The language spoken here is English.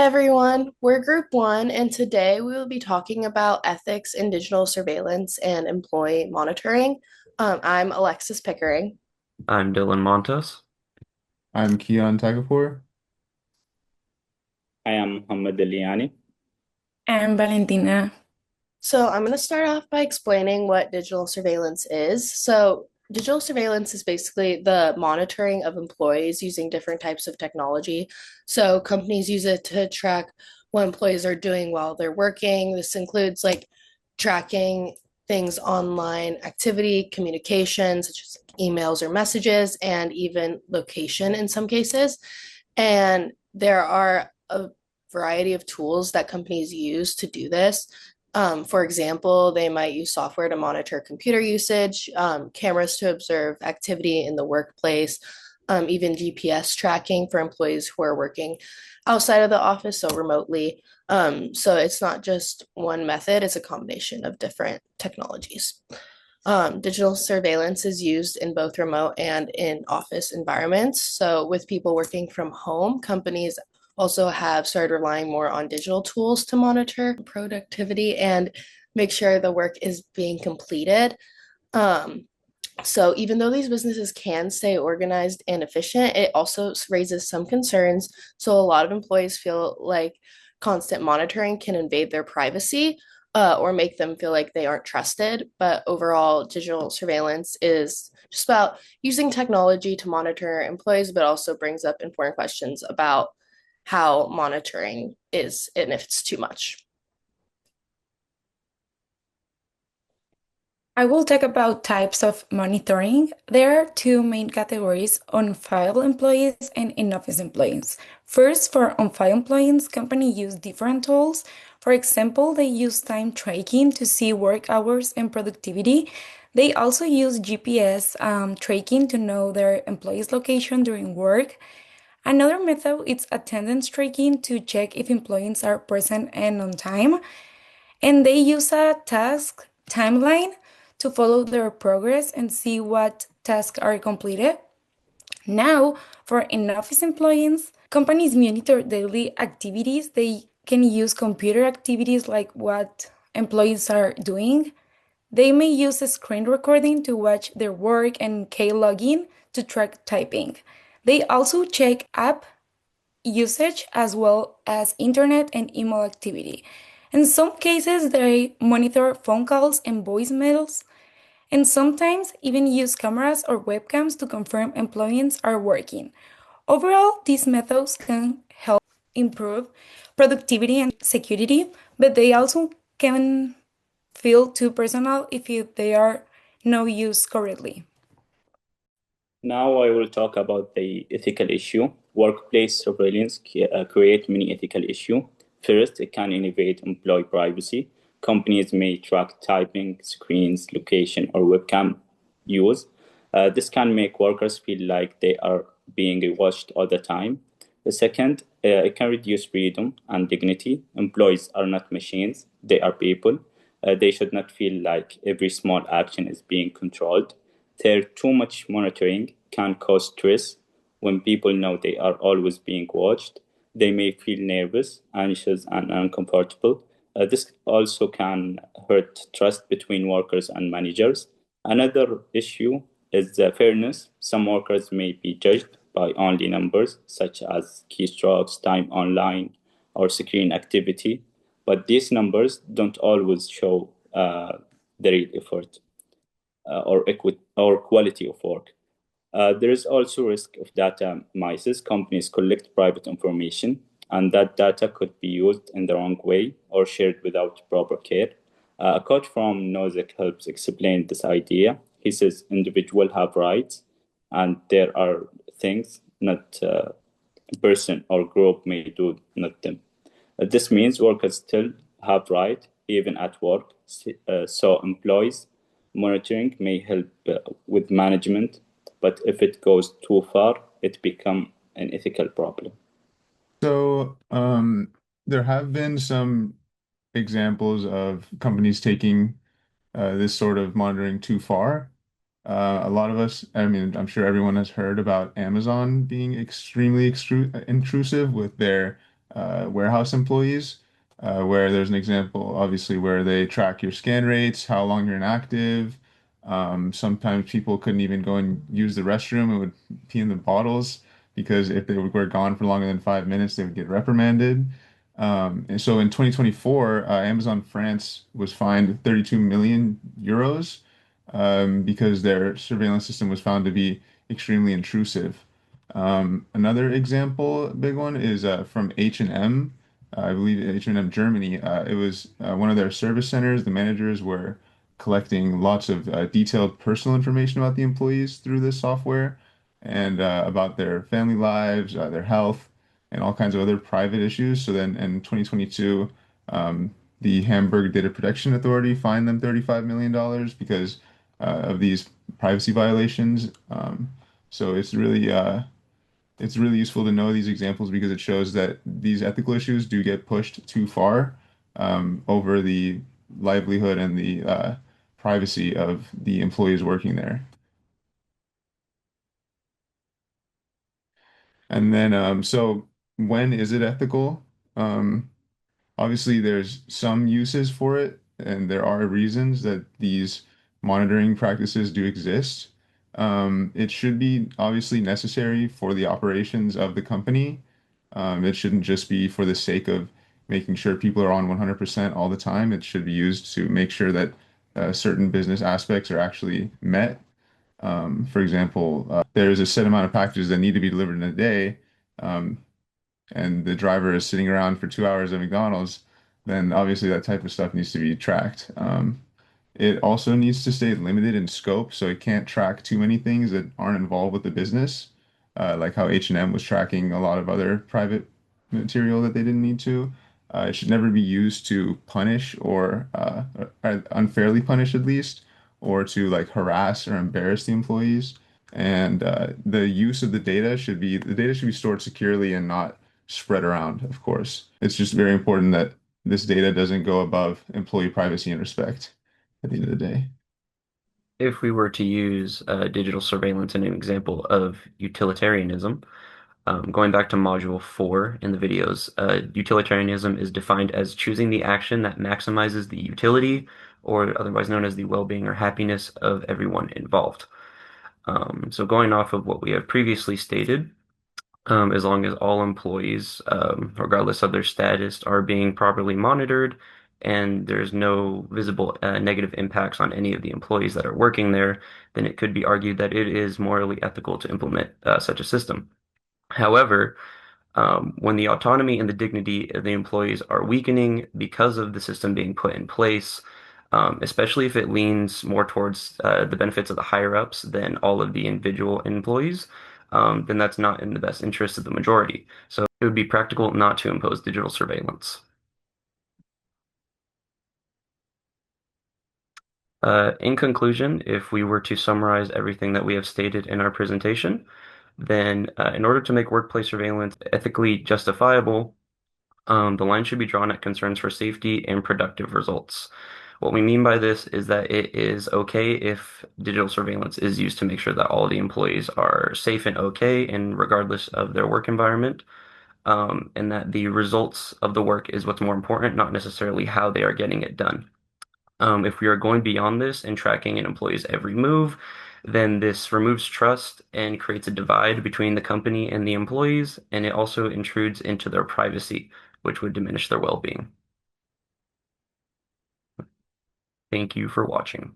everyone, we're Group One, and today we will be talking about ethics in digital surveillance and employee monitoring. I'm Alexis Pickering. I'm Dylan Montes. I'm Keon Tagapour. I am Muhammad Aliani. I'm Valentina. So, I'm going to start off by explaining what digital surveillance is. So, digital surveillance is basically the monitoring of employees using different types of technology. So, companies use it to track what employees are doing while they're working. This includes like tracking things online activity, communication, such as emails or messages, and even location in some cases. And there are a variety of tools that companies use to do this. For example, they might use software to monitor computer usage, cameras to observe activity in the workplace, even GPS tracking for employees who are working outside of the office, so remotely. So it's not just one method, it's a combination of different technologies. Digital surveillance is used in both remote and in office environments. So, with people working from home, companies also have started relying more on digital tools to monitor productivity and make sure the work is being completed. Um, so, even though these businesses can stay organized and efficient, it also raises some concerns. So, a lot of employees feel like constant monitoring can invade their privacy or make them feel like they aren't trusted. But overall, digital surveillance is just about using technology to monitor employees, but also brings up important questions about how monitoring is and if it's too much. I will talk about types of monitoring. There are two main categories, on-file employees and in-office employees. First, for on-file employees, companies use different tools. For example, they use time tracking to see work hours and productivity. They also use GPS tracking to know their employees' location during work. Another method is attendance tracking to check if employees are present and on time. And they use a task timeline to follow their progress and see what tasks are completed. Now, for in-office employees, companies monitor daily activities. They can use computer activities like what employees are doing. They may use a screen recording to watch their work and K-logging to track typing. They also check app usage as well as internet and email activity. In some cases, they monitor phone calls and voicemails, and sometimes even use cameras or webcams to confirm employees are working. Overall, these methods can help improve productivity and security, but they also can feel too personal if they are not used correctly. Now I will talk about the ethical issue. Workplace surveillance create many ethical issues. First, it can invade employee privacy. Companies may track typing, screens, location, or webcam use. This can make workers feel like they are being watched all the time. The second, it can reduce freedom and dignity. Employees are not machines, they are people. They should not feel like every small action is being controlled. Third, too much monitoring can cause stress. When people know they are always being watched, they may feel nervous, anxious, and uncomfortable. This also can hurt trust between workers and managers. Another issue is fairness. Some workers may be judged by only numbers, such as keystrokes, time online, or screen activity, but these numbers don't always show the real effort or quality of work. There is also risk of data mises. Companies collect private information, and that data could be used in the wrong way or shared without proper care. A quote from Nozick helps explain this idea. He says, individuals have rights, and there are things not a person or group may do, not them. This means workers still have right, even at work. So employees monitoring may help with management, but if it goes too far, it becomes an ethical problem. So, there have been some examples of companies taking this sort of monitoring too far. A lot of us, I mean, I'm sure everyone has heard about Amazon being extremely intrusive with their warehouse employees, where there's an example, obviously, where they track your scan rates, how long you're inactive. Sometimes people couldn't even go and use the restroom and would pee in the bottles because if they were gone for longer than 5 minutes, they would get reprimanded. And so in 2024, Amazon France was fined 32 million euros because their surveillance system was found to be extremely intrusive. Another example, big one, is from H&M. I believe H&M Germany. It was one of their service centers. The managers were collecting lots of detailed personal information about the employees through this software and about their family lives, their health, and all kinds of other private issues. So then in 2022, the Hamburg Data Protection Authority fined them $35 million because of these privacy violations. So it's really useful to know these examples because it shows that these ethical issues do get pushed too far over the livelihood and the privacy of the employees working there. And then, so when is it ethical? Um, Obviously, there's some uses for it, and there are reasons that these monitoring practices do exist. It should be obviously necessary for the operations of the company. It shouldn't just be for the sake of making sure people are on 100% all the time. It should be used to make sure that certain business aspects are actually met. For example, there's a set amount of packages that need to be delivered in a day. Um, and the driver is sitting around for 2 hours at McDonald's, then obviously that type of stuff needs to be tracked. It also needs to stay limited in scope, so it can't track too many things that aren't involved with the business, like how H&M was tracking a lot of other private material that they didn't need to. It should never be used to punish or unfairly punish at least, or to like harass or embarrass the employees. And the use of the data should be stored securely and not spread around, of course. It's just very important that this data doesn't go above employee privacy and respect at the end of the day. If we were to use digital surveillance in an example of utilitarianism, going back to module 4 in the videos, utilitarianism is defined as choosing the action that maximizes the utility, or otherwise known as the well-being or happiness of everyone involved. So going off of what we have previously stated, as long as all employees, regardless of their status, are being properly monitored and there's no visible negative impacts on any of the employees that are working there, then it could be argued that it is morally ethical to implement such a system. However, when the autonomy and the dignity of the employees are weakening because of the system being put in place, especially if it leans more towards the benefits of the higher ups than all of the individual employees, then that's not in the best interest of the majority. So it would be practical not to impose digital surveillance. In conclusion, if we were to summarize everything that we have stated in our presentation, then in order to make workplace surveillance ethically justifiable, the line should be drawn at concerns for safety and productive results. What we mean by this is that it is okay if digital surveillance is used to make sure that all the employees are safe and okay, and regardless of their work environment, and that the results of the work is what's more important, not necessarily how they are getting it done. If we are going beyond this and tracking an employee's every move, then this removes trust and creates a divide between the company and the employees, and it also intrudes into their privacy, which would diminish their well-being. Thank you for watching.